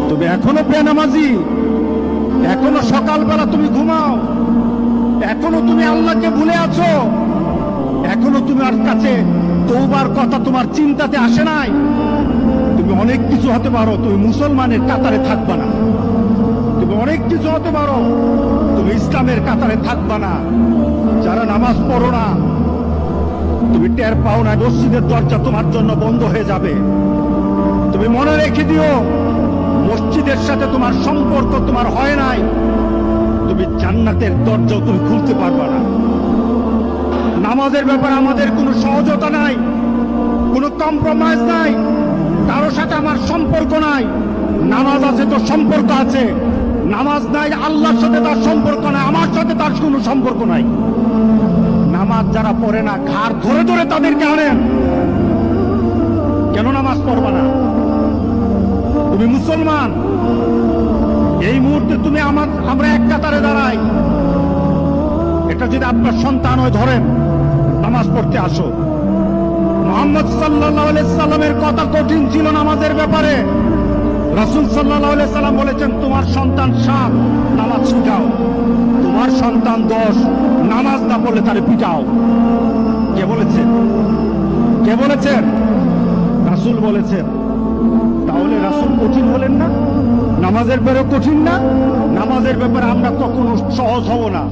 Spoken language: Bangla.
তুমি এখনো বেনামাজি, এখনো সকালবেলা তুমি ঘুমাও, এখনো তুমি আল্লাহকে ভুলে আছো, এখনো তোমার কাছে তওবার কথা তোমার চিন্তাতে আসে নাই। তুমি অনেক কিছু হতে পারো, তুমি মুসলমানের কাতারে থাকবা না। তুমি অনেক কিছু হতে পারো, তুমি ইসলামের কাতারে থাকবা না। যারা নামাজ পড়ো না, তুমি টের পাও না, মসজিদের দরজা তোমার জন্য বন্ধ হয়ে যাবে। তুমি মনে রেখে দিও, মসজিদের সাথে তোমার সম্পর্ক তোমার হয় নাই, তুমি জান্নাতের দরজাও তুমি খুলতে পারবা না। নামাজের ব্যাপারে আমাদের কোনো সহজতা নাই, কোনো কম্প্রোমাইজ নাই, কারো সাথে আমার সম্পর্ক নাই। নামাজ আছে তো সম্পর্ক আছে, নামাজ নাই আল্লাহর সাথে তার সম্পর্ক নাই, আমার সাথে তার কোনো সম্পর্ক নাই। নামাজ যারা পড়ে না, ঘাড় ধরে ধরে তাদেরকে আনেন। কেন নামাজ পড়বা না? তুমি মুসলমান। এই মুহূর্তে তুমি আমরা এক কাতারে দাঁড়াই। এটা যদি আপনার সন্তান হয়ে ধরেন, নামাজ পড়তে আসো। মুহাম্মদ সাল্লাল্লাহু আলাইহি সাল্লামের কথা কঠিন ছিল নামাজের ব্যাপারে। রাসূল সাল্লাল্লাহু আলাইহি সাল্লাম বলেছেন, তোমার সন্তান 7, নামাজ শিখাও। তোমার সন্তান 10, নামাজ না পড়লে তারে পিটাও। কে বলেছেন? কে বলেছেন? রাসূল বলেছেন। তাহলে রাসূল কঠিন হলেন না? নামাজের ব্যাপারে কঠিন না? নামাজের ব্যাপারে আমরা কখনো সহজ হব না।